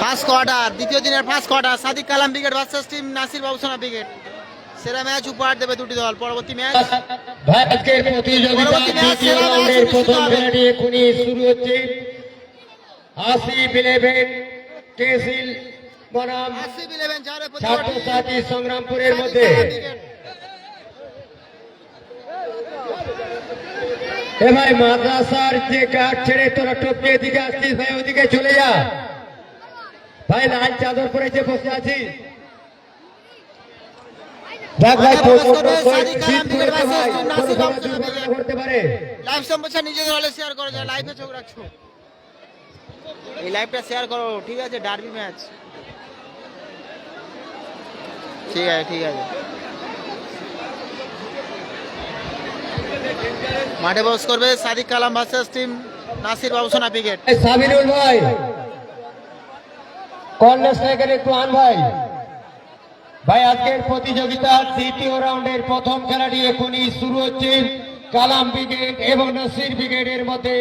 First quarter, দ্বিতীয় দিনের first quarter. Sadiq Kalam brigade versus team Nasir Babusona brigade. সেরা ম্যাচ উপহার দেবে দুটি দল। পরবর্তী ম্যাচ আজকের প্রতিযোগিতা দ্বিতীয় রাউন্ডের প্রথম খেলাটি এখনই শুরু হচ্ছে। আসিফ 11 কেসিল বনাম ছাত্রছাত্রী সংগ্রামপুরের মধ্যে। এ ভাই মাদ্রাসার যে কাঠ ছেড়ে তোরা টপকে এদিকে আসছিস ভাই, ওদিকে চলে যা ভাই। লাল চাদর পরে যে বসে আছিস দেখ ভাই, করতে পারে। লাইভ সম্প্রচার নিজেদের হলে শেয়ার করো, যারা লাইভে চোখ রাখছো এই লাইভটা শেয়ার করো, ঠিক আছে? ডার্বি ম্যাচ, ঠিক আছে ঠিক আছে। মাঠে বস করবে সাদিক কালাম versus team Nasir Babusona brigade. Sabirul ভাই কর্নার স্ট্রাইকার একটু আন ভাই। ভাই আজকের প্রতিযোগিতার তৃতীয় রাউন্ডের প্রথম খেলাটি এখনই শুরু হচ্ছে। কালাম ব্রিগেড এবং নাসির ব্রিগেডের মধ্যে,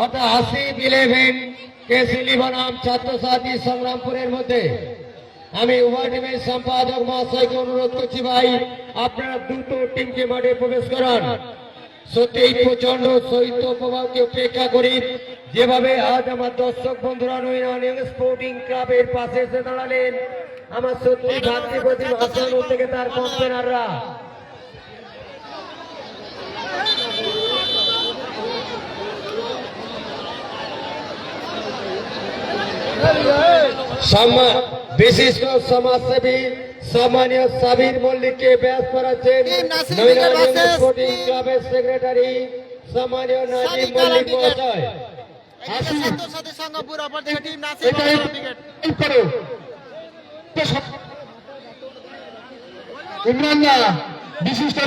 অর্থাৎ আসিফ 11 কেসিলি বনাম ছাত্রছাত্রী সংগ্রামপুরের মধ্যে। আমি উভয় টিমের সম্পাদক মহাশয়কে অনুরোধ করছি ভাই, আপনারা দ্রুত টিমকে মাঠে প্রবেশ করান। সত্যি প্রচন্ড শৈত্য প্রভাবকে উপেক্ষা করি যেভাবে আজ আমার দর্শক বন্ধুরা নৈরানিং স্পোর্টিং ক্লাবের পাশে এসে দাঁড়ালেন, আমার সত্যি ভাতৃপ্রতিম হাসানুর থেকে তার কম্পেনাররা। বিশিষ্ট সমাজসেবী সম্মানীয় সাবির মল্লিককে ব্যাস করাচ্ছেন স্পোর্টিং ক্লাবের সেক্রেটারি সম্মানীয় নাজিম মল্লিক মহাশয়। বিশিষ্ট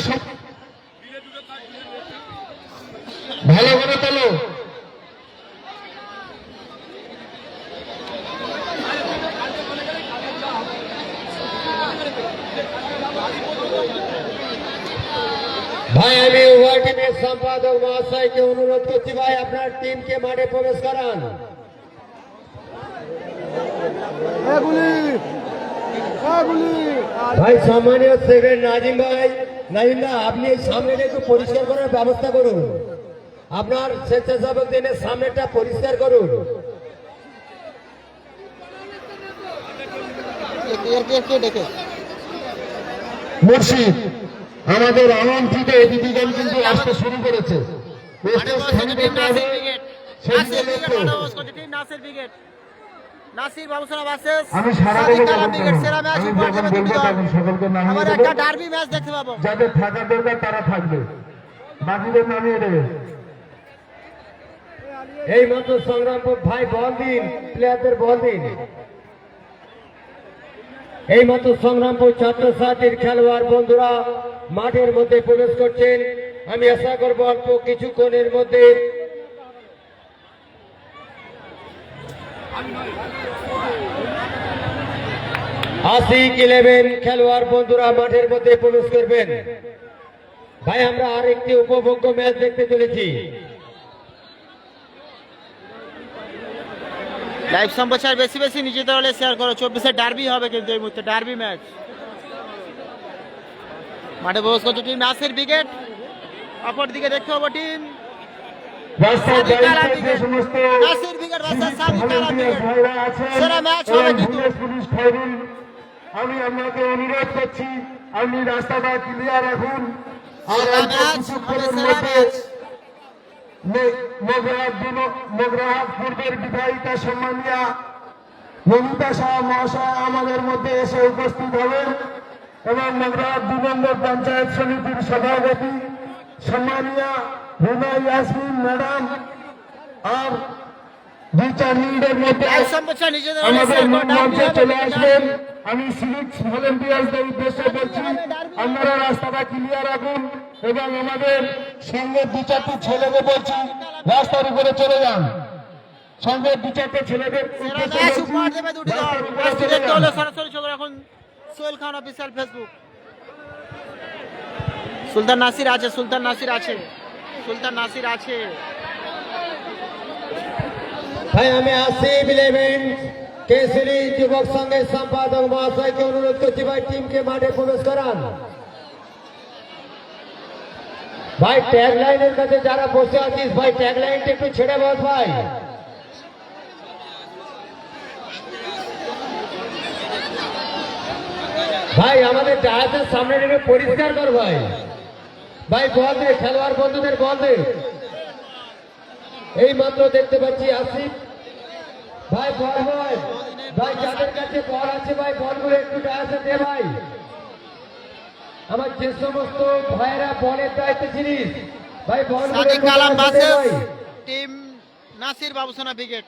ভালো করে তোলো। ভাই আমি উভয় টিমের সম্পাদক মহাশয়কে অনুরোধ করছি ভাই, আপনার টিমকে মাঠে প্রবেশ করান। ভাই সম্মানীয় সেক্রেটারি নাজিম ভাই, নাজিম দা আপনি এই সামনেটা একটু পরিষ্কার করার ব্যবস্থা করুন। আপনার স্বেচ্ছাসেবক দিনের সামনেটা পরিষ্কার করুন। মুর্শিদ আমাদের আমন্ত্রিত অতিথিগণ কিন্তু আসতে শুরু করেছে। নাসির বাবুসোনা ভার্সেস আমি সারা সাদিক কালাম ব্রিগেড। সেরা ম্যাচ উপহার দেবে দুটি দল। সকলকে নামিয়ে আমরা দেবো, একটা ডার্বি ম্যাচ দেখতে পাবো। যাদের থাকার দরকার তারা থাকবে, বাকিদের নামিয়ে দেবে। এই মাত্র সংগ্রামপুর ভাই বল দিন, প্লেয়ারদের বল দিন। এই মাত্র সংগ্রামপুর ছাত্রছাত্রীর খেলোয়াড় বন্ধুরা মাঠের মধ্যে প্রবেশ করছেন। আমি আশা করব অল্প কিছুক্ষণের মধ্যে আসিফ 11 খেলোয়াড় বন্ধুরা মাঠের মধ্যে প্রবেশ করবেন। ভাই আমরা আরেকটি উপভোগ্য ম্যাচ দেখতে চলেছি। লাইভ সম্প্রচার বেশি বেশি নিজেদের হলে শেয়ার করো। 24-এ ডার্বি হবে কিন্তু এই মুহূর্তে ডার্বি ম্যাচ। মাঠে বস করছে টিম নাসির ব্রিগেড, অপর দিকে দেখতে পাবো team Sadiq Kalam brigade. Nasir brigade versus Sadiq Kalam brigade. সেরা ম্যাচ হবে কিন্তু। আমি আপনাকে অনুরোধ করছি, আপনি রাস্তাটা ক্লিয়ার রাখুন। আর মগরাহাট পূর্বের বিধায়িকা সম্মানীয়া নমিতা শাহ মহাশয় আমাদের মধ্যে এসে উপস্থিত হবেন এবং মগরাহাট 2 নম্বর পঞ্চায়েত সমিতির সভাপতি সম্মানীয়া রুনা ইয়াসমিন ম্যাডাম আর 2-4 মিনিটের মধ্যে আমাদের মঞ্চে চলে আসবেন। আমি সিভিক ভলেন্টিয়ার্সদের উদ্দেশ্যে বলছি, আপনারা রাস্তাটা ক্লিয়ার রাখুন এবং আমাদের সঙ্গে 2-4টি ছেলেকে বলছি রাস্তার উপরে চলে যান। সঙ্গে 2-4টে ছেলেদের সোহেল খান অফিসিয়াল ফেসবুক। সুলতান নাসির আছে, সুলতান নাসির আছে, সুলতান নাসির আছে। ভাই আমি আসিফ-11 কেসরি যুবক সংঘের সম্পাদক মহাশয়কে অনুরোধ করছি ভাই টিমকে মাঠে প্রবেশ করান। ভাই ট্যাগ লাইনের কাছে যারা বসে আছিস ভাই ট্যাগ লাইনটা একটু ছেড়ে বস ভাই। ভাই আমাদের জাহাজের সামনে নেমে পরিষ্কার কর ভাই। ভাই বল দে, খেলোয়াড় বন্ধুদের বল দে। এই মাত্র দেখতে পাচ্ছি আসিফ ভাই বল ভাই, ভাই যাদের কাছে বল আছে ভাই বলগুলো একটু ডায়াসে দে ভাই। আমার যে সমস্ত ভাইরা বলের দায়িত্বে ছিলিস ভাই বলগুলো সাদিক একটু কালাম ডায়াসে দে ভার্সেস ভাই। Team Nasir Babusona brigade.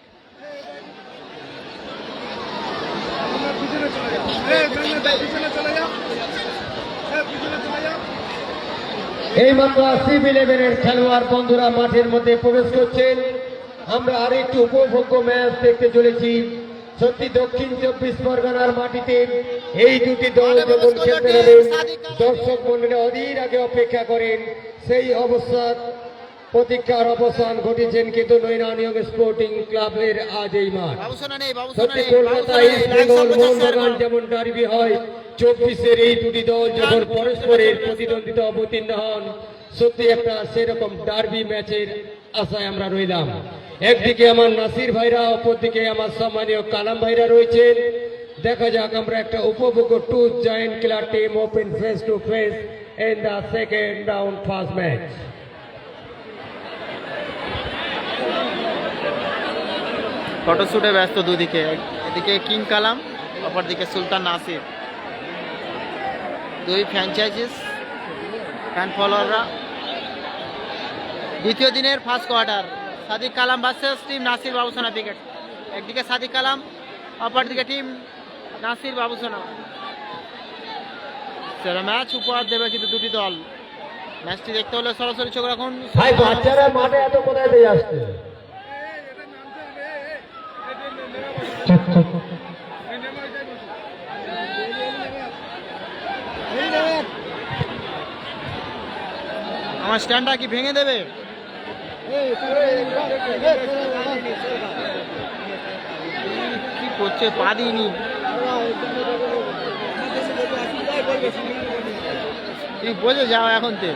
এই মাত্র আসিফ-11 খেলোয়াড় বন্ধুরা মাঠের মধ্যে প্রবেশ করছেন। আমরা আরেকটি উপভোগ্য ম্যাচ দেখতে চলেছি। সত্যি দক্ষিণ 24 পরগনার মাটিতে এই দুটি দল যখন খেলতে নামেন দর্শক মন্ডলী অধীর আগে অপেক্ষা করেন। সেই অবস্থার প্রতীক্ষার অবসান ঘটেছেন কিন্তু নৈরানিয়ম স্পোর্টিং ক্লাবের আজ এই মাঠ। বাবুসোনা নেই, বাবুসোনা সত্যি নেই, কলকাতা বাবুসোনা ইস্ট নেই, বেঙ্গল 150 শেয়ার মোহনবাগান করো। যেমন ডার্বি হয় 24-এর এই দুটি দল যখন পরস্পরের প্রতিদ্বন্দ্বিতা অবতীর্ণ হন সত্যি একটা সেরকম ডার্বি ম্যাচের আশায় আমরা রইলাম। একদিকে আমার নাসির ভাইরা, অপরদিকে আমার সম্মানীয় কালাম ভাইরা রয়েছেন। দেখা যাক আমরা একটা উপভোগ্য to joint club team open face to face in the second round first match. ফটোশুটে ব্যস্ত দুদিকে, এদিকে কিং কালাম, অপরদিকে সুলতান নাসির। দুই ফ্র্যাঞ্চাইজিস ফ্যান ফলোয়াররা। দ্বিতীয় দিনের ফার্স্ট কোয়ার্টার সাদিক কালাম versus team Nasir Babusona brigade. একদিকে সাদিক কালাম, অপরদিকে টিম নাসির বাবুসোনা। সেরা ম্যাচ উপহার দেবে কিন্তু দুটি দল। ম্যাচটি দেখতে হলে সরাসরি চোখ রাখুন। ভাই বাচ্চারা মাঠে এত কোথায় দিয়ে আসছে? আমার স্ট্যান্ডটা কি ভেঙে দেবে? কি করছে, পা দিইনি। তুমি বোঝে যাও এখন তে।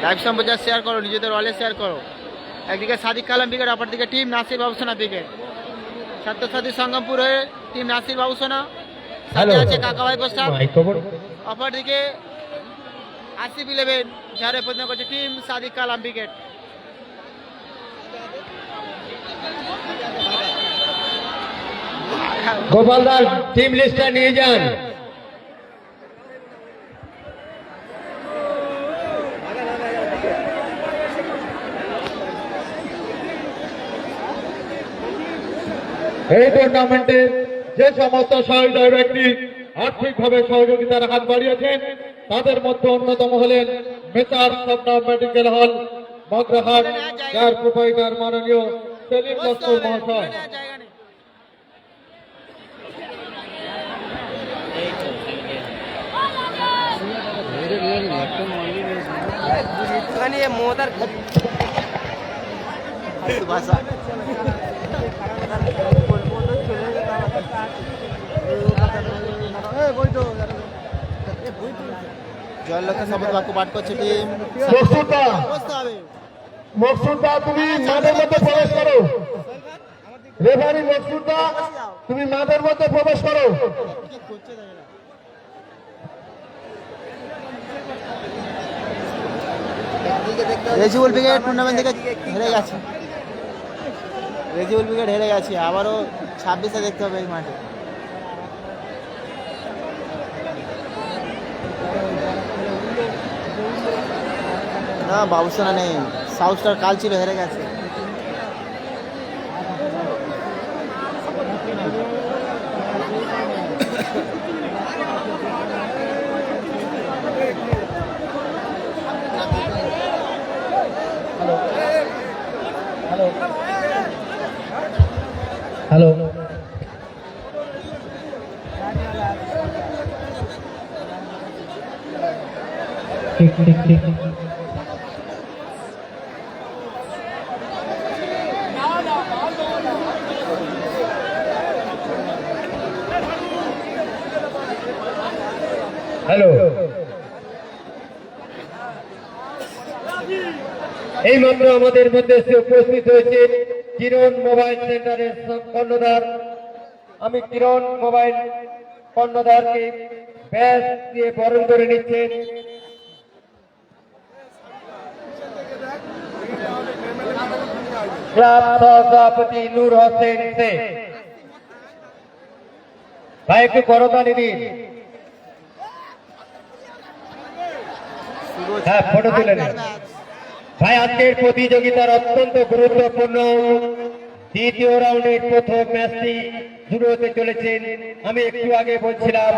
লাইভ সম্প্রচার শেয়ার করো, নিজেদের ওয়ালে শেয়ার করো। একদিকে সাদিক কালাম ব্রিগেড, অপরদিকে টিম নাসির বাবুসোনা ব্রিগেড। ছাত্রছাত্রী সঙ্গমপুর হয়ে টিম নাসির বাবুসোনা, সাথে আছে কাকাভাই প্রস্তাব। অপরদিকে আসিফ-11 যারা প্রতিনিধিত্ব করছে team Sadiq Kalam brigade. গোপালদার team লিস্টটা নিয়ে যান। এই টুর্নামেন্টে যে সমস্ত সহযোগী ব্যক্তি আর্থিকভাবে সহযোগিতার হাত বাড়িয়েছেন তাদের মধ্যে অন্যতম হলেন মেসার শবনম মেডিকেল হল মগরাহাট, যার প্রোপাইটার মাননীয় সেলিম লস্কর মহাশয়। জয়ের লক্ষ্যে শপথ বাক্য পাঠ করছে টিম। মকসুদা, বসতে হবে। মকসুদা তুমি মাঠের মধ্যে প্রবেশ করো। রেফারি মকসুদা তুমি মাঠের মধ্যে প্রবেশ করো। কি করছে দেখো না। রেজিবুল ব্রিগেড টুর্নামেন্ট থেকে হেরে গেছে। রেজিবুল ব্রিগেড হেরে গেছে, আবারও 26-এ দেখতে হবে এই মাঠে। না বাবুসোনা নেই, সাউথ স্টার কাল ছিল, হেরে গেছে। হ্যালো, ঠিক ঠিক ঠিক। হ্যালো, এই মাত্র আমাদের মধ্যে এসে উপস্থিত হয়েছে কিরণ মোবাইল সেন্টারের কর্ণধার। আমি কিরণ মোবাইল কর্ণধারকে ব্যাস দিয়ে বরণ করে নিচ্ছেন। ক্লাব সভাপতি নূর হোসেন শেখ ভাই, একটু করতালি দিন। হ্যাঁ, ফটো তুলে নিন ভাই। আজকের প্রতিযোগিতার অত্যন্ত গুরুত্বপূর্ণ দ্বিতীয় রাউন্ডের প্রথম ম্যাচটি শুরু হতে চলেছেন। আমি একটু আগে বলছিলাম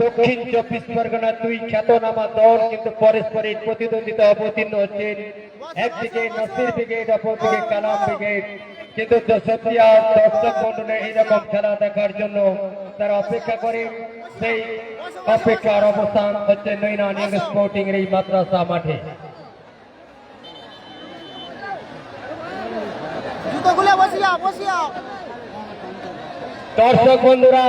দক্ষিণ 24 পরগনার দুই খ্যাতনামা দল কিন্তু পরস্পরের প্রতিদ্বন্দ্বিতা অবতীর্ণ হচ্ছেন। একদিকে নাসির ব্রিগেড, অপরদিকে কালাম ব্রিগেড। কিন্তু সত্যি আর দর্শক মন্ডলে এইরকম খেলা দেখার জন্য তারা অপেক্ষা করেন। সেই অপেক্ষার অবস্থান হচ্ছে নৈনান ইয়ং স্পোর্টিং এর এই মাদ্রাসা মাঠে। দর্শক বন্ধুরা,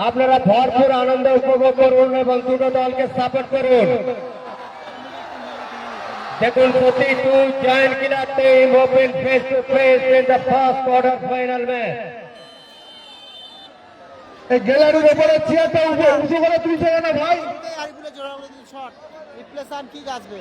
আপনারা ভরপুর আনন্দ উপভোগ করুন এবং দুটো দলকে সাপোর্ট করুন। দেখুন, সত্যি two giant killer team open face to face in the first quarter final match. এই গ্যালারির উপরে চেয়ারটা উঁচু করে তুলছে না ভাই। কি আসবে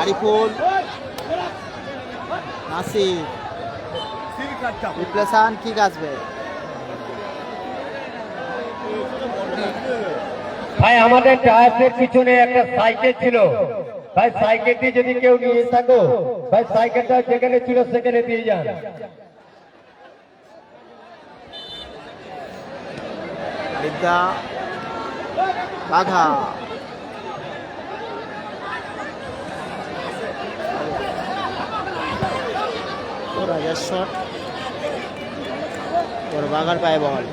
আরিফুল, নাসির, রিপ্লেসান কি আসবে ভাই? আমাদের টায়ারের পিছনে একটা সাইকেল ছিল ভাই, সাইকেলটি যদি কেউ নিয়ে থাকো ভাই, সাইকেলটা যেখানে ছিল সেখানে দিয়ে যান। বিদ্যা বাঘা, রাজার শট, ওর বাঘার পায়ে বল,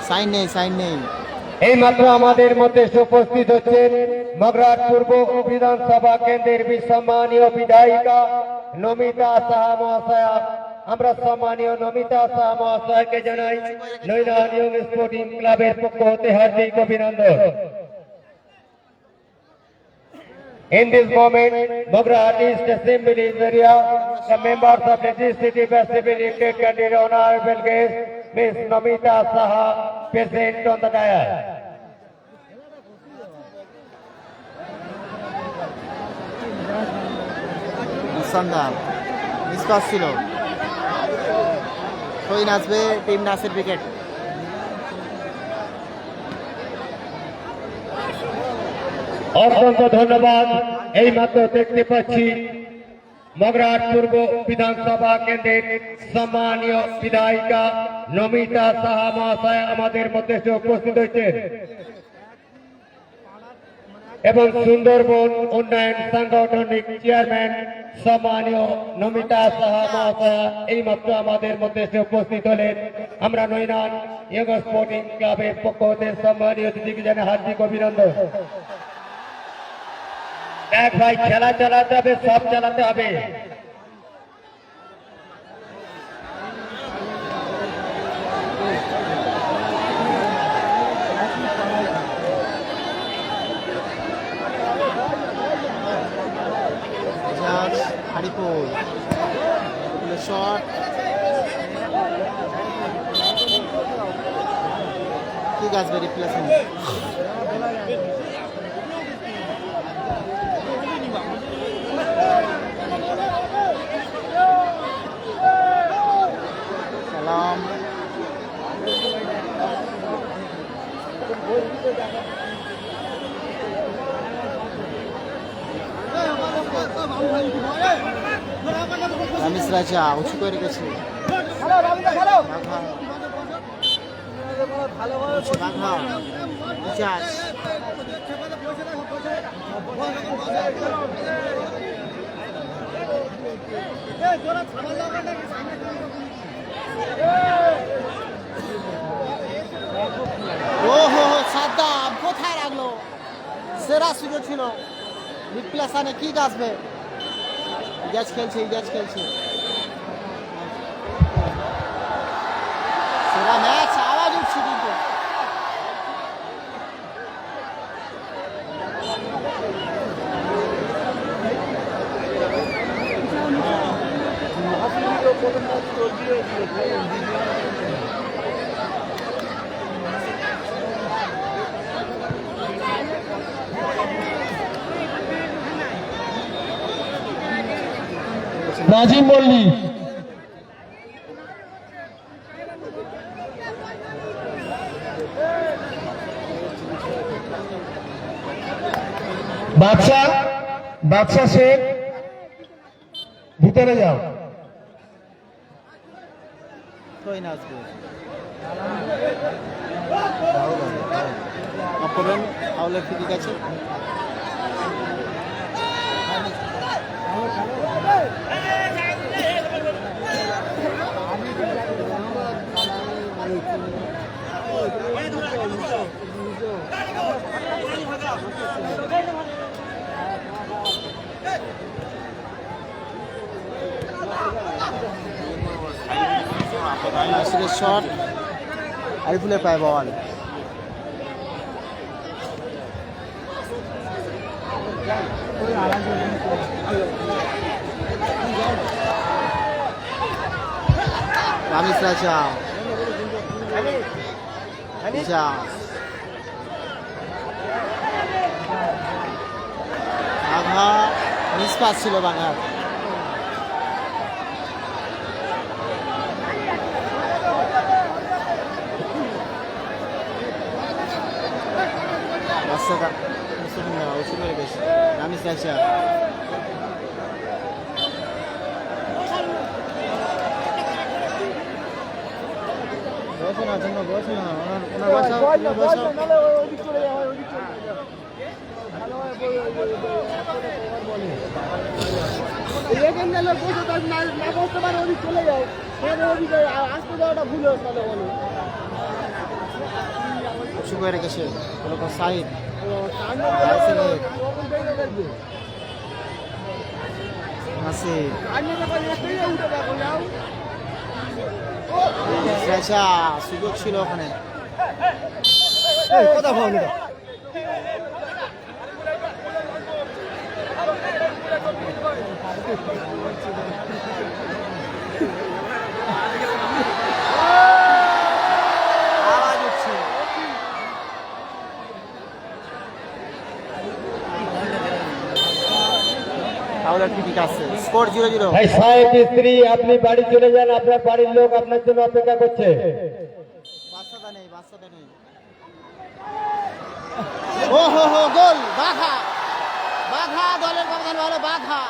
সাইন নেই, সাইন নেই। এই মাত্র আমাদের মধ্যে উপস্থিত হচ্ছেন মগরাট পূর্ব বিধানসভা কেন্দ্রের সম্মানীয় বিধায়িকা নমিতা সাহা মহাশয়া। আমরা সম্মানীয় নমিতা সাহা মহাশয়কে জানাই নৈনান ইয়ং স্পোর্টিং ক্লাবের পক্ষ হতে হার্দিক অভিনন্দন। In this moment, Mograhat East Assembly area, the members of the legislative assembly elected candidate honorable guest, Ms. Namita Saha, present on the dais. সন্ধ্যা নিষ্পাস ছিল, কই নাচবে টিম নাসির ব্রিগেড। অত্যন্ত ধন্যবাদ। এই মাত্র দেখতে পাচ্ছি মগরাট পূর্ব বিধানসভা কেন্দ্রের সম্মানীয় বিধায়িকা নমিতা সাহা মহাশয় আমাদের মধ্যে উপস্থিত হয়েছেন এবং সুন্দরবন উন্নয়ন সাংগঠনিক চেয়ারম্যান সম্মানীয় নমিতা সাহা মহাশয় এই মাত্র আমাদের মধ্যে উপস্থিত হলেন। আমরা নৈনান ইয়ং স্পোর্টিং ক্লাবের পক্ষ হতে সম্মানীয় অতিথিকে জানাই হার্দিক অভিনন্দন। দেখ ভাই, খেলা চালাতে হবে, সব চালাতে হবে। আরিফুল শট, কি আসবে রিপ্লেসমেন্ট। সালাম, রামিস রাজা উঁচু করে রেখেছে, বাঘা উচাস, ওহো সাদ্দাম কোথায় রাখলো, সেরা সুযোগ ছিল। রিপ্লেসানে কি আসবে? ইজাজ খেলছে, ইজাজ খেলছে। সেরা ম্যাচ, আওয়াজ উঠছে কিন্তু। নাজিম মল্লিক, বাদশা শেখ, ভিতরে যাও। কই না আসবে? অপরণ আউলের ঠিক আছে। নাসিরের শট, আরিফুলের পায় বল। রামিস রাজা, বাঘা মিস পাস ছিল বাঘার। রামিস রাজা, বসো না জন্য, বসো না, ওনার বসাও, বসো। উঁচু করে রেখেছে সাইড, সুযোগ ছিল ওখানে। কথা বল, আওয়াজ উঠছে। তাহলে ঠিক আছে, স্কোর 0-0। ভাই সাহেব স্ত্রী, আপনি বাড়ি চলে যান, আপনার বাড়ির লোক আপনার জন্য অপেক্ষা করছে। বাচ্চাটা নেই, বাচ্চাটা নেই। ও হো হো, গোল! বাঘা, বাঘা দলের ব্যবধান ভালো। বাঘা,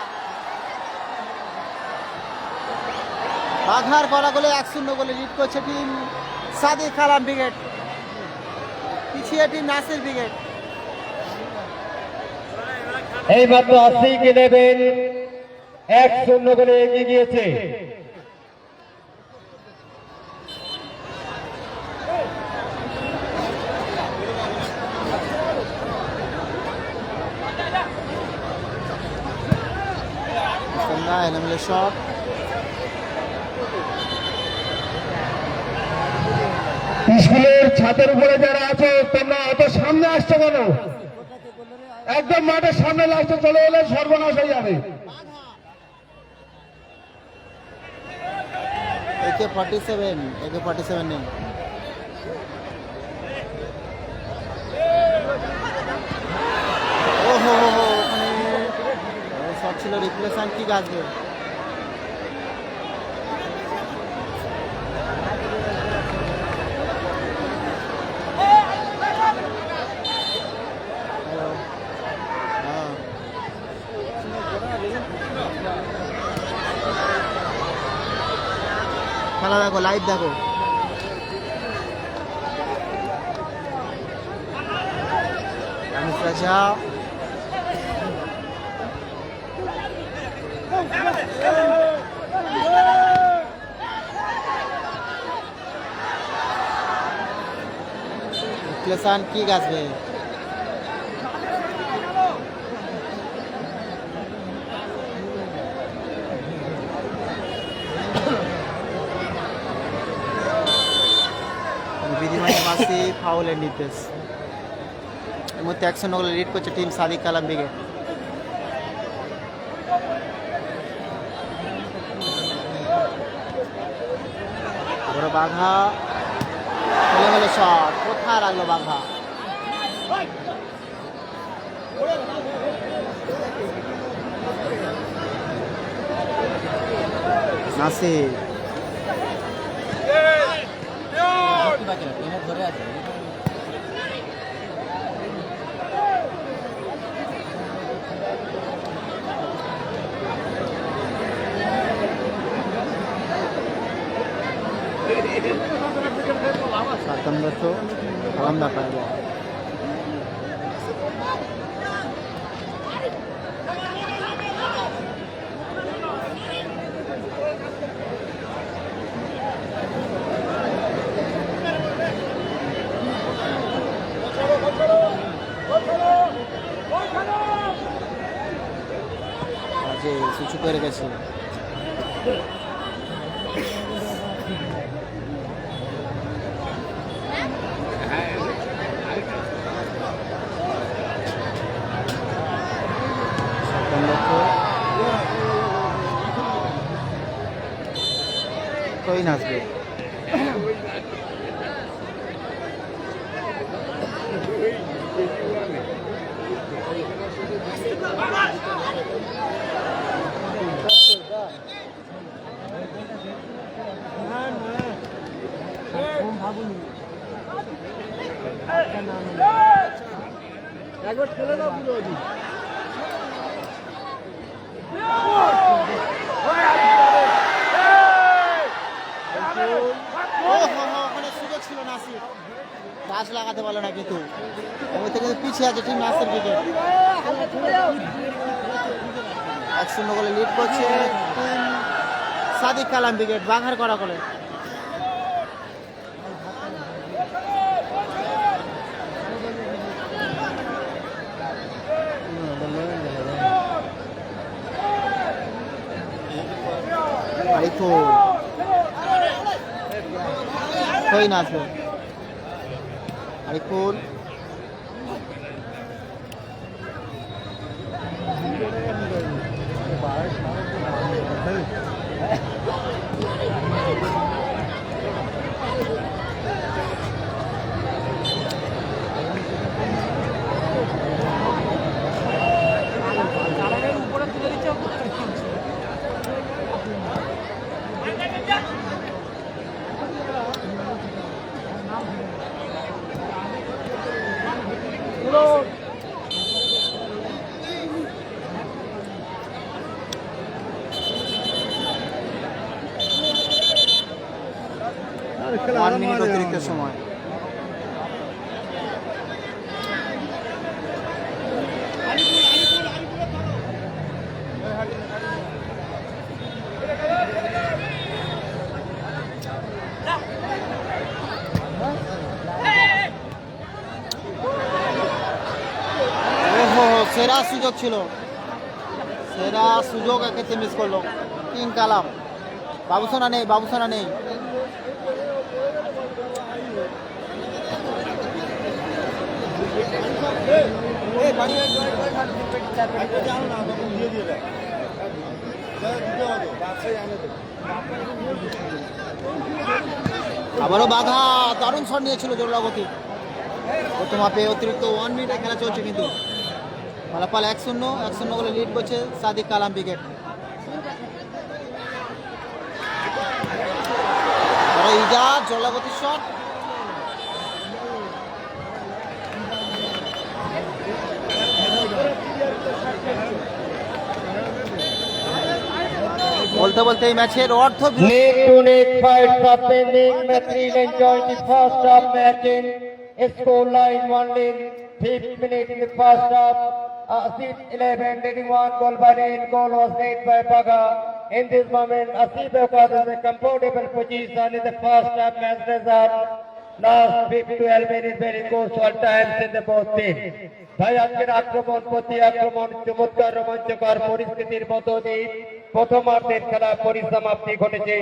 বাঘার করা গোলে 1-0 গোলে লিড করছে টিম সাদিক কালাম ব্রিগেড, পিছিয়ে টিম নাসির ব্রিগেড। এই মাত্র 80 কে নেবেন, 1-0 করে এগিয়ে গিয়েছে। এনামেলের শট, স্কুলের ছাদের উপরে যারা আছো, তোমরা অত সামনে আসছো কেন? একদম মাঠের সামনে লাস্টে চলে এলে সর্বনাশ হয়ে যাবে। AK-47 নেই। ও হো হো, ওখানে শট ছিল, রিপ্লেসান কি আসবে? খেলা দেখো, লাইভ দেখো। রামিস রাজা, রিপ্লেসান কি আসবে? মাঝে ফাউলের নির্দেশ। এর মধ্যে 100 গোলে লিড করছে টিম সাদিক কালাম ব্রিগেড। বড় বাঘা এলোমেলো শট, কোথায় রাখলো বাঘা? নাসির সাতান্নশো লম্বা পারব। যে সুচু করে গেছে। কই নাচবে? একবার খেলে দাও পুরো। ওখানে সুযোগ ছিল নাসির, গাছ লাগাতে পারলো না কিন্তু ওই থেকে পিছিয়ে আছে টিম নাসির ব্রিগেড। 1-0 গোলে লিড করছে টিম সাদিক কালাম ব্রিগেড বাঘার করা করে। কই নাচবে আরিফুল। মিনিট অতিরিক্ত সময়। সেরা সুযোগ ছিল, সেরা সুযোগ এক্ষেত্রে মিস করলো কিং কালাম। বাবুসোনা নেই, বাবুসোনা নেই। আবারও বাধা, দারুণ শট নিয়েছিল জোরলাগতি। প্রথম হাফে অতিরিক্ত 1 মিনিটে খেলা চলছে কিন্তু ফলাফল 1-0 গোলে লিড করছে সাদিক কালাম ব্রিগেড। ইজাজ জোরলাগতির শট, বলতে বলতে এই ম্যাচের অর্ধ Neck to neck fights are pending. Matril enjoyed the first half match in score line 1-0. 5th minute in the first half. Asif 11 leading 1 goal by Nain. Goal was made by Baga. In this moment, Asif Baga has a comfortable position in the first half match result. Last 12 minutes when it goes to all times in the both teams. ভাই আজকের আক্রমণ প্রতি আক্রমণ চমৎকার রোমাঞ্চকর পরিস্থিতির মধ্য দিয়ে প্রথমার্ধের খেলা পরিসমাপ্তি ঘটেছে।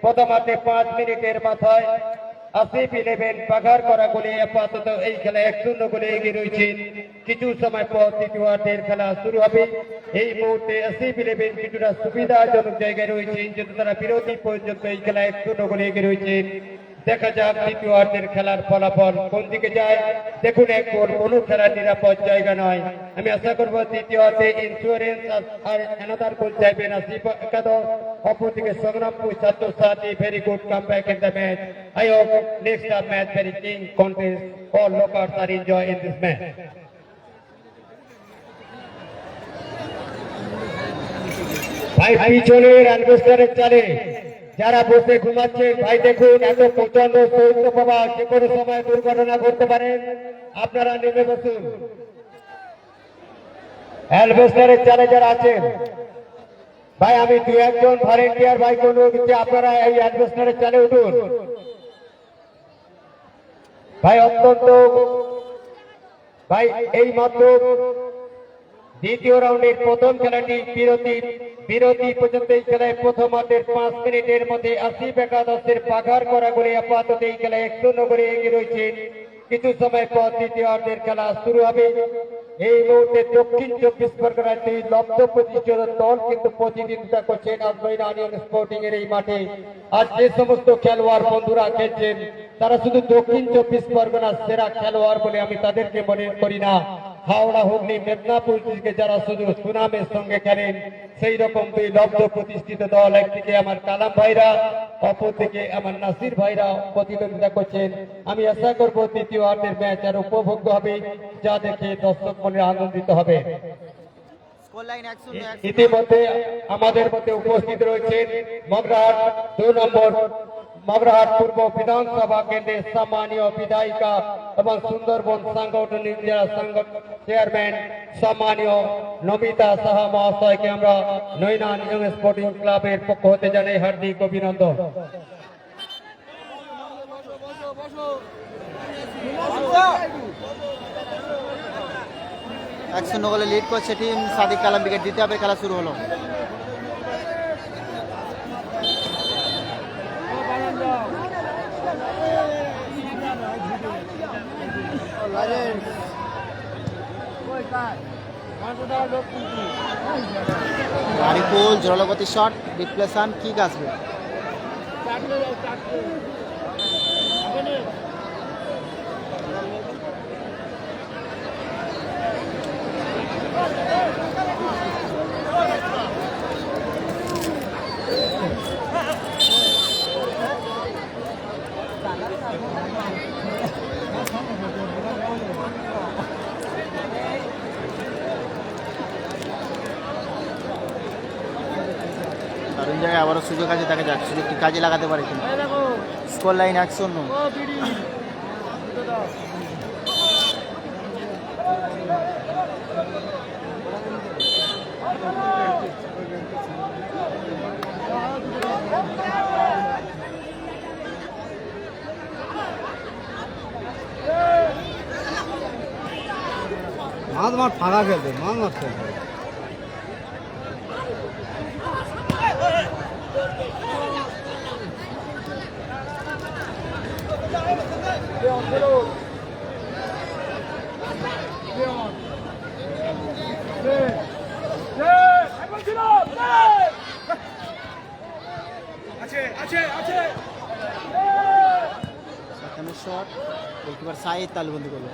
প্রথমার্ধে 5 মিনিটের মাথায় আসিফ 11 পাঘার করা গোলে আপাতত এই খেলা 1-0 গোলে এগিয়ে রয়েছে। কিছু সময় পর তৃতীয়ার্ধের খেলা শুরু হবে। এই মুহূর্তে আসিফ 11 কিছুটা সুবিধাজনক জায়গায় রয়েছে, যেহেতু তারা বিরতি পর্যন্ত এই খেলা 1-0 গোলে এগিয়ে রয়েছে। দেখা যাক তৃতীয়ার্ধের খেলার ফলাফল কোন দিকে যায়। দেখুন, এক গোল কোনো খেলার নিরাপদ জায়গা নয়। আমি আশা করবো তৃতীয়ার্ধে ইন্স্যুরেন্স আর অ্যানাদার গোল চাইবেন আসিফ একাদশ। অপরদিকে সংগ্রামপুর ছাত্রছাত্রী very good come back in the match. I hope next match very king contest all lookers are enjoy in this match. ভাই পিছনের অ্যালবেস্টারের চালে যারা বসে ঘুমাচ্ছে, ভাই দেখুন এত প্রচন্ড শৈত্য প্রবাহ, যে কোনো সময় দুর্ঘটনা ঘটতে পারেন, আপনারা নেমে বসুন। অ্যালবেস্টারের চালে যারা আছেন ভাই, আমি 2-1 ভলেন্টিয়ার ভাই কোন আপনারা এই অ্যালবেস্টারের চালে উঠুন ভাই। অত্যন্ত ভাই এই মাত্র দ্বিতীয় রাউন্ডের প্রথম খেলাটি বিরতি পর্যন্ত এই খেলায় প্রথমার্ধের 5 মিনিটের মধ্যে আসিফ একাদশের পাঘার করা গোলে আপাতত এই খেলায় 1-0 করে এগিয়ে রয়েছে। কিছু সময় পর তৃতীয়ার্ধের খেলা শুরু হবে। এই মুহূর্তে দক্ষিণ 24 পরগনার দুই লব্ধ প্রতিষ্ঠিত দল কিন্তু প্রতিদ্বন্দ্বিতা করছেন আজমইরা ইউনিয়ন স্পোর্টিং এর এই মাঠে। আজ যে সমস্ত খেলোয়াড় বন্ধুরা খেলছেন তারা শুধু দক্ষিণ 24 পরগনার সেরা খেলোয়াড় বলে আমি তাদেরকে মনে করি না। হাওড়া, হুগলি, মেদিনীপুর থেকে যারা শুধু সুনামের সঙ্গে খেলেন সেই রকম দুই লব্ধ প্রতিষ্ঠিত দল, একদিকে আমার কালাম ভাইরা, অপরদিকে আমার নাসির ভাইরা প্রতিদ্বন্দ্বিতা করছেন। আমি আশা করবো তৃতীয়ার্ধের ম্যাচ আর উপভোগ্য হবে, যা দেখে দর্শক মনে আনন্দিত হবে। Score line 1-0। ইতিমধ্যে আমাদের মধ্যে উপস্থিত রয়েছেন মগরাহাট 2 নম্বর মগরাহাট পূর্ব বিধানসভা কেন্দ্রের সম্মানীয় বিধায়িকা এবং সুন্দরবন সাংগঠনিক জেলা চেয়ারম্যান সম্মানীয় নমিতা সাহা মহাশয়কে আমরা নৈনান ইয়ং স্পোর্টিং ক্লাবের পক্ষ হতে জানাই হার্দিক অভিনন্দন। 1-0 গোলে লিড করছে টিম সাদিক কালাম ব্রিগেড। দ্বিতীয় হাফের খেলা শুরু হলো। আরিফুল জলগতি শট, রিপ্লেশন, কিক আসবে। দারুণ জায়গায় আবারও সুযোগ আছে, দেখা যাক সুযোগটি কাজে লাগাতে পারে কিনা। Score line 1-0। মাছ ফাঁকা খেলবে, মাছ খেলবে। শট, গোলকিপার সাইদ তালুবন্দি করলো।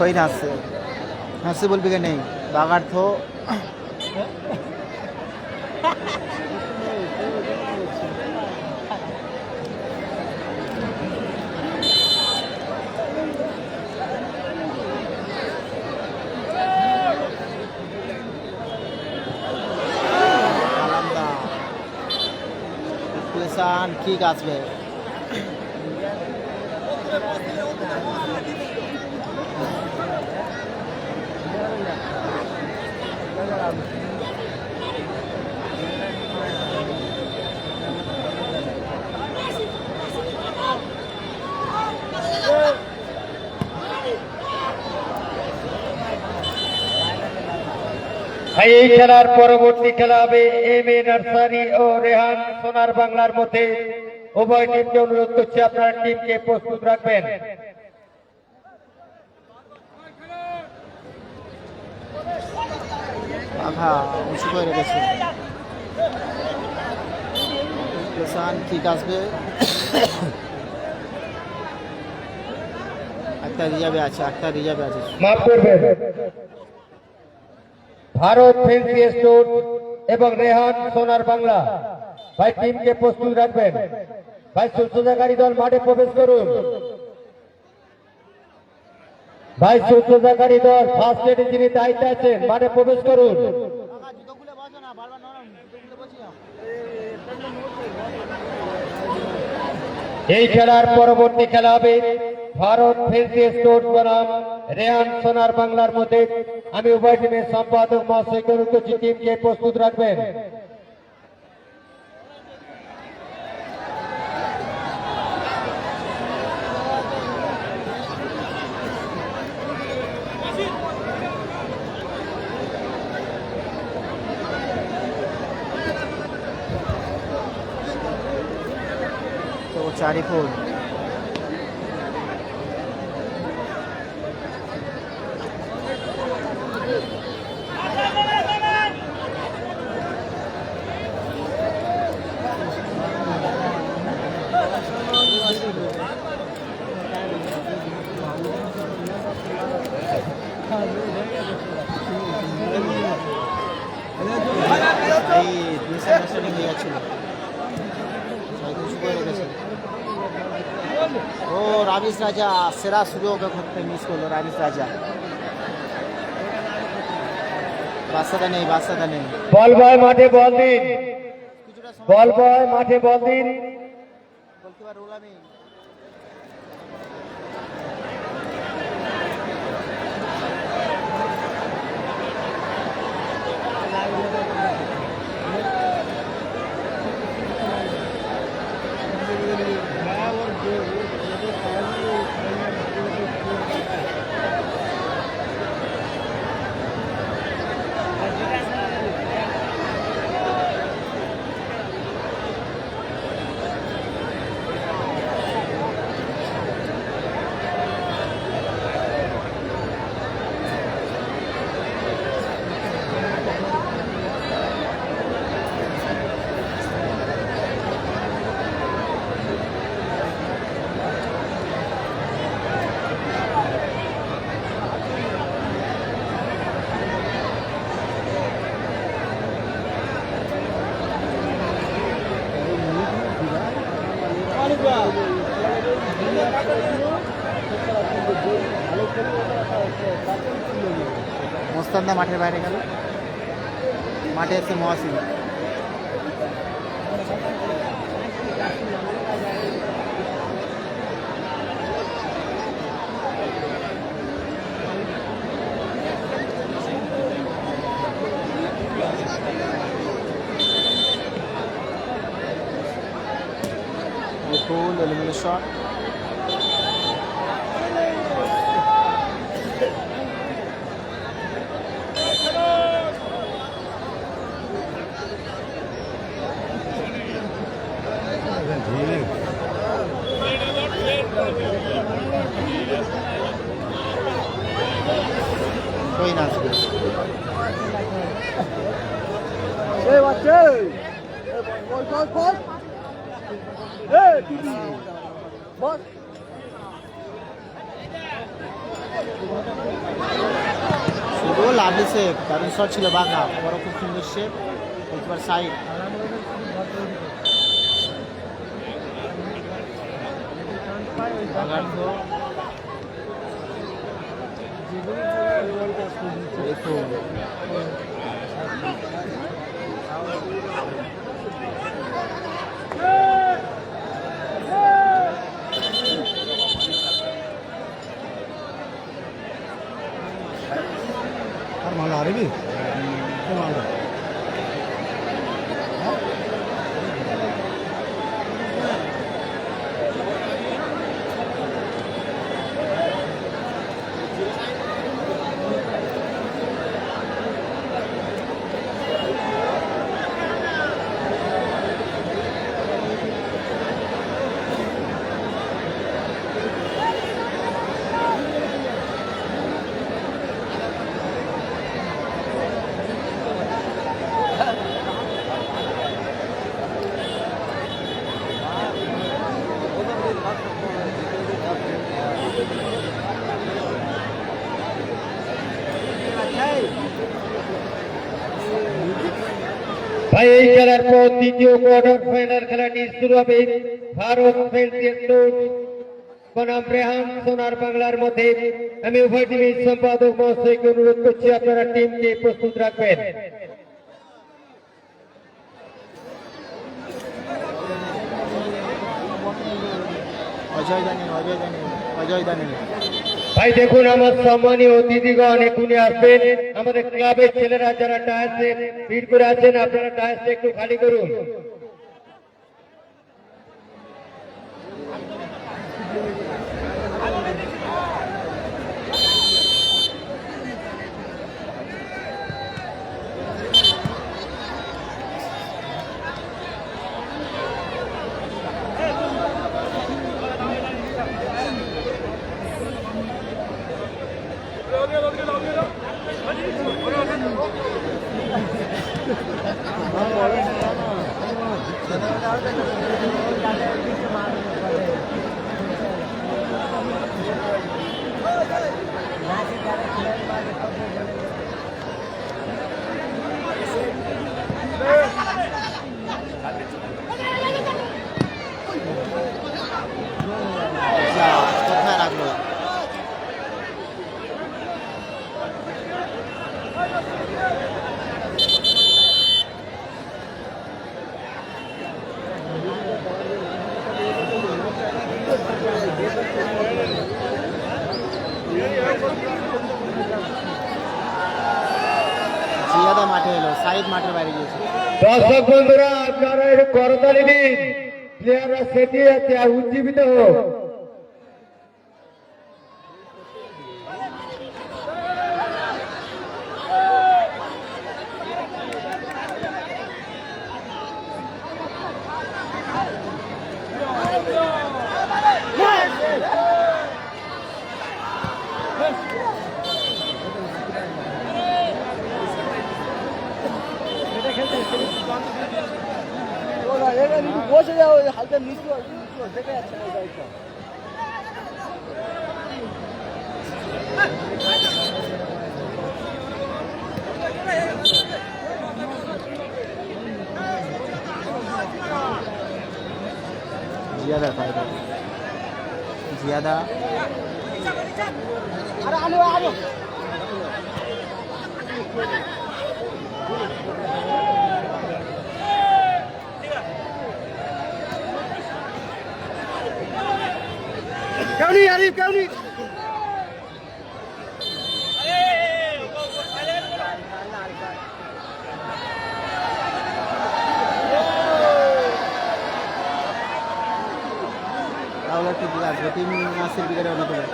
कोई नासिबुल बिगड़ नहीं बागार थो की कासबे এই খেলার পরবর্তী খেলা হবে এম এ নার্সারি ও রেহান সোনার বাংলার মধ্যে। উভয় টিমকে অনুরোধ করছি আপনার টিমকে প্রস্তুত রাখবেন। বাঘা উঁচু করে রেখেছে, ঠিক আসবে, একটা রিজার্ভে আছে, মাফ করবেন, ভারত ফেন্সি স্টোর এবং রেহান সোনার বাংলা ভাই টিমকে প্রস্তুত রাখবেন। ভাই সুস্থতাকারী দল মাঠে প্রবেশ করুন। ভাই সুস্থতাকারী দল ফার্স্ট এডে যিনি দায়িত্বে আছেন মাঠে প্রবেশ করুন। এই খেলার পরবর্তী খেলা হবে ভারত ফেন্সি স্টোর বনাম রেহান সোনার বাংলার মধ্যে। আমি উভয় টিমের সম্পাদক মহাশয়কে অনুরোধ করছি টিমকে প্রস্তুত রাখবেন। তো 4 ফুল এই মিসআন্ডারস্ট্যান্ডিং হয়ে যাচ্ছিল। ও রাবিশ রাজা সেরা সুযোগ করতে মিস করলো। রাবিশ রাজা বাচ্চাটা নেই, বল বয় মাঠে বল দিন, বল বয় মাঠে বল দিন। গোলকিপার রুল আমিন, মোস্তান্দা মাঠের বাইরে গেল, মাঠে এসে মহাসিন। ফুল এলিমিনেশন শট, कोई ना আসবে। এই বাচ্চা বল বল বল এই দিদি বল শুধু লাভলি সেভ, দারুণ শট ছিল বাঘা, বড় খুব সুন্দর শেপ, একবার সাইড। বাঘার তো দেখুন ভাই এই খেলার পর দ্বিতীয় কোয়ার্টার ফাইনাল খেলাটি শুরু হবে ভারত বনাম রেহান সোনার বাংলার মধ্যে। আমি উভয় টিমের সম্পাদক মহাশয়কে অনুরোধ করছি আপনারা টিমকে প্রস্তুত রাখবেন। অজয় দানিল, অজয় দানিল, অজয় দানিল। ভাই দেখুন আমার সম্মানীয় অতিথিগণ এখনই আসবেন। আমাদের ক্লাবের ছেলেরা যারা টায়ার্সে ভিড় করে আছেন আপনারা টায়ার্সে একটু খালি করুন। কোথায় রাখলো? জিয়াদা মাঠে এলো, সাইদ মাঠের বাইরে গিয়েছে। দর্শক বন্ধুরা আপনারা একটু করতালি দিন, প্লেয়াররা সেটিয়ে আছে আর উজ্জীবিত হোক। বসে যাও, হালকা নিচু দেখে যাচ্ছে না গাড়িটা। জিয়াদা ফায়দা, জিয়াদা আরে আলো আলো Kali, Arif, Kali. তাহলে ঠিক আছে, তিন মাসের ভিতরে অনেক হবে।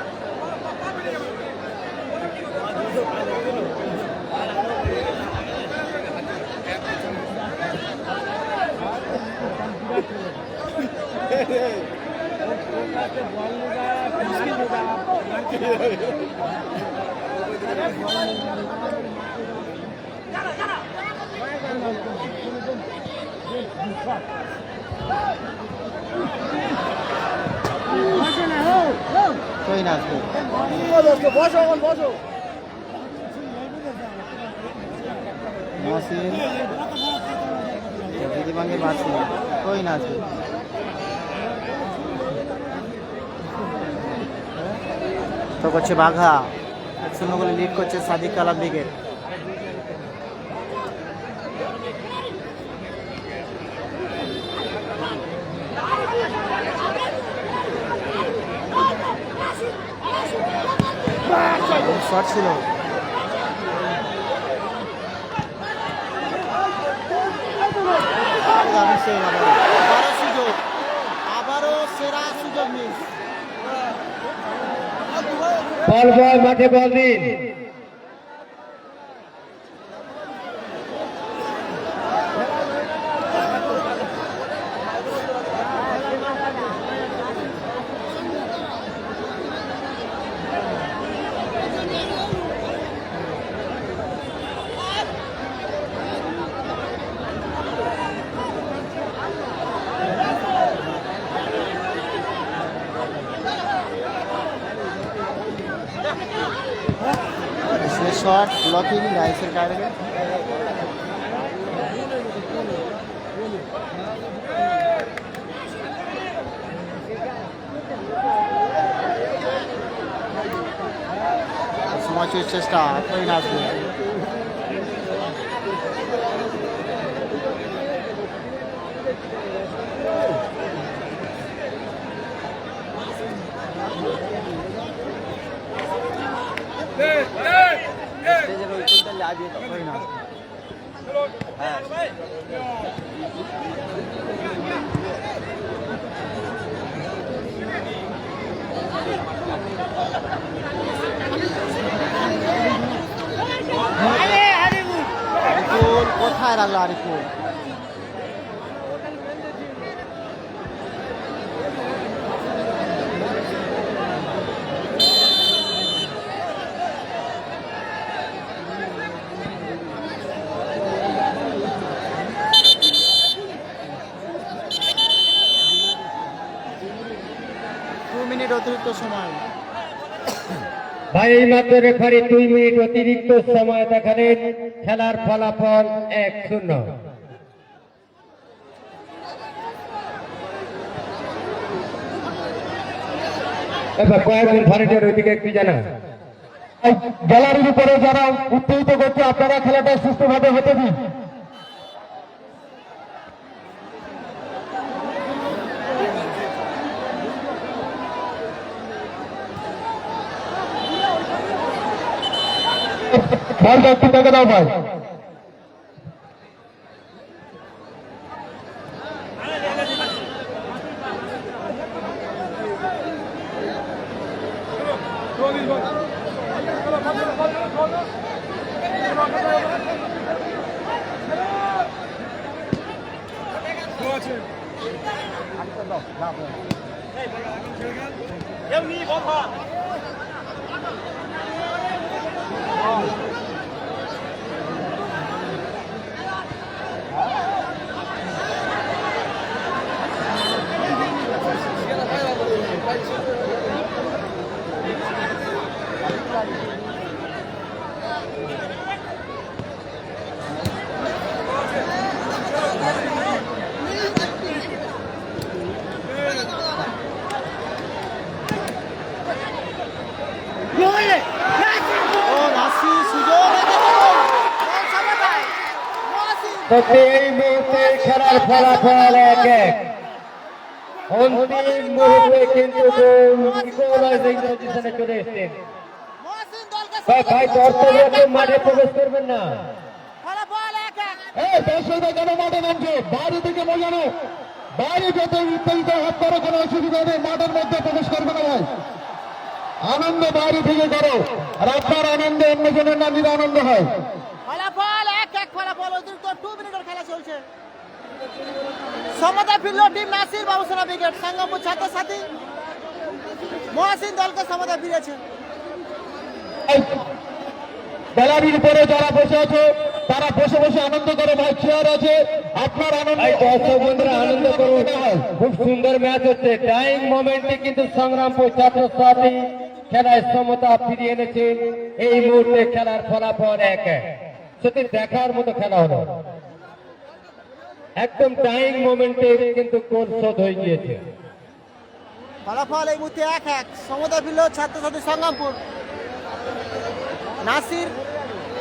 কই না আসবে, বসো বসো মহসিন দিদিবাঙ্গের বাসি কই না আসবে। তো করছে বাঘা, 1-0 গোলে লিড করছে সাদিক কালাম ব্রিগেড। শট ছিল মিসিং, আবারও সুযোগ, আবারও সেরা সুযোগ মিস। বল বল, মাঠে বল দিন। শট ব্লকিং রাইসের কারণে সমাজের চেষ্টা করেন আসবে। আরিফুল কোথায় রাখলো আরিফুল? অতিরিক্ত সময় ভাই, এই মাত্র রেফারি 2 মিনিট অতিরিক্ত সময় দেখালেন। খেলার ফলাফল 1-0। এবার কয়েকজন ভারতের ওইদিকে একটু জানা গ্যালারির উপরে যারা উত্তেজিত করছে, আপনারা খেলাটা সুষ্ঠুভাবে হতে দিন। বলটা একটু দেখে দাও ভাই। এই মুহূর্তে খেলার ফলাফল 1-1। অন্তিম মুহূর্তে কিন্তু ইকুয়ালাইজিং পজিশনে চলে এসেছেন। ভাই দর্শকরা মাঠে প্রবেশ করবেন না। দর্শকরা কেন মাঠে নামছে? বাইরে থেকে বোঝানো, বাইরে যত উত্তেজিত হাত করো, কোনো অসুবিধা নেই, মাঠের মধ্যে প্রবেশ করবে না। ভাই আনন্দ বাইরে থেকে করো, আর আপনার আনন্দ অন্যজনের না নিলে আনন্দ হয়। ফলাফল 1-1 ফলাফল। অতিরিক্ত 2 মিনিটের খেলা চলছে। সমতা ফিরল টিম নাসির বাবুসোনা ব্রিগেড। সঙ্গমপুর ছাত্রছাত্রী মহাসিন দলকে সমতা ফিরেছে। গ্যালারির উপরে যারা বসে আছে তারা বসে বসে আনন্দ করে। ভাই চেয়ার আছে, আপনার আনন্দ, দর্শক বন্ধুরা আনন্দ করুন। খুব সুন্দর ম্যাচ হচ্ছে। টাইম মোমেন্টে কিন্তু সংগ্রামপুর ছাত্রছাত্রী খেলায় সমতা ফিরিয়ে এনেছেন। এই মুহূর্তে খেলার ফলাফল 1-1। সত্যি দেখার মতো খেলা হলো। একদম টাইম মোমেন্টে কিন্তু গোল শোধ হয়ে গিয়েছে। ফলাফল এই মুহূর্তে 1-1 সমতা ফিরল ছাত্রছাত্রী সংগ্রামপুর। নাসির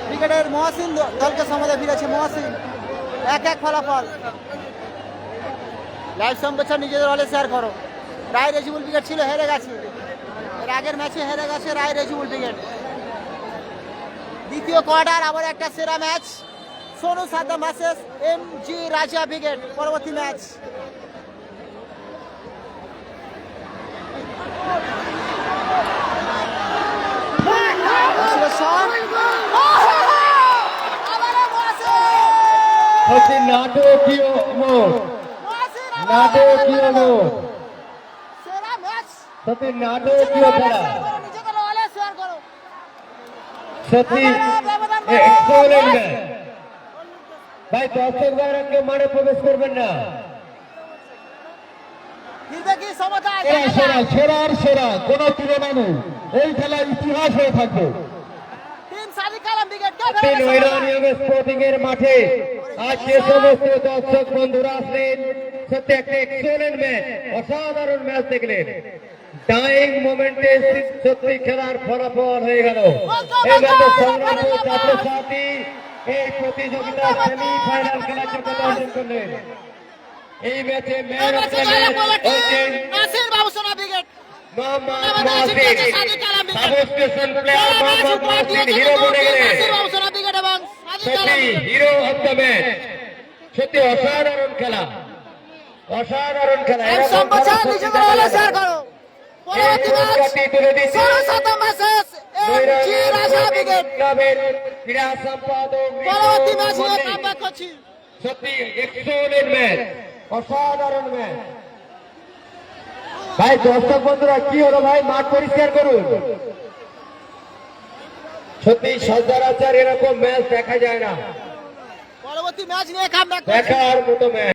ব্রিগেডের মহাসিন দলকে সমতা ফিরেছে মহাসিন। 1-1 ফলাফল। লাইভ সম্প্রচার নিজেদের হলে শেয়ার করো। রায় রেজিবুল ব্রিগেড ছিল, হেরে গেছে। এর আগের ম্যাচে হেরে গেছে রায় রেজিবুল ব্রিগেড। দ্বিতীয় কোয়ার্টার আবার একটা সেরা match. Sonu Saddam versus MG রাজা ব্রিগেড পরবর্তী ম্যাচ। অতি নাটকীয় মোড়, নাটকীয় মোড়, সেরা ম্যাচ। সত্যি নাটকীয় খেলা, নিজেকে রোলে শেয়ার করো। সত্যি এক্সেলেন্ট ম্যাচ। ভাই দর্শক ভাইরা কেউ মাঠে প্রবেশ করবেন না। কি সমতা সেরা সেরা সেরার সেরা, কোনো তুলনা নেই। এই খেলা ইতিহাস হয়ে থাকবে। Team Sadiq Kalam brigade sporting এর মাঠে আজ যে সমস্ত দর্শক বন্ধুরা আসলেন, সত্যি একটা এক্সেলেন্ট ম্যাচ, অসাধারণ ম্যাচ দেখলেন। ডাইং মোমেন্টে সত্যি খেলার ফলাফল হয়ে গেল। এই ম্যাচের সংগ্রাম ছাত্রছাত্রী এই প্রতিযোগিতা সেমিফাইনাল খেলার জন্য অর্জন করলেন। এই ম্যাচে ম্যান অফ দ্য ম্যাচ হচ্ছেন Nasir Babusona brigade. Mohammad Mohsin. Substitution player Mohammad Mohsin hero বনে গেলেন। নাসির বাবুসোনা ব্রিগেড এবং সাদিক সত্যি Kalam hero of the match. সত্যি অসাধারণ খেলা, অসাধারণ খেলা। এরকম খেলা নিজেকে রোলে শেয়ার করো। পরবর্তী ম্যাচ তুলে দিচ্ছে সোনু সাদ্দাম ভার্সেস এমজি রাজা ব্রিগেড। ক্লাবের ক্রীড়া সম্পাদক পরবর্তী ম্যাচ নিয়ে কামব্যাক করছি। সত্যি এক্সেলেন্ট ম্যাচ, অসাধারণ ম্যাচ। ভাই দর্শক বন্ধুরা কি হলো ভাই, মাঠ পরিষ্কার করুন। সত্যি সচরাচর এরকম ম্যাচ দেখা যায় না, পরবর্তী ম্যাচ নিয়ে কামব্যাক দেখার মতো ম্যাচ।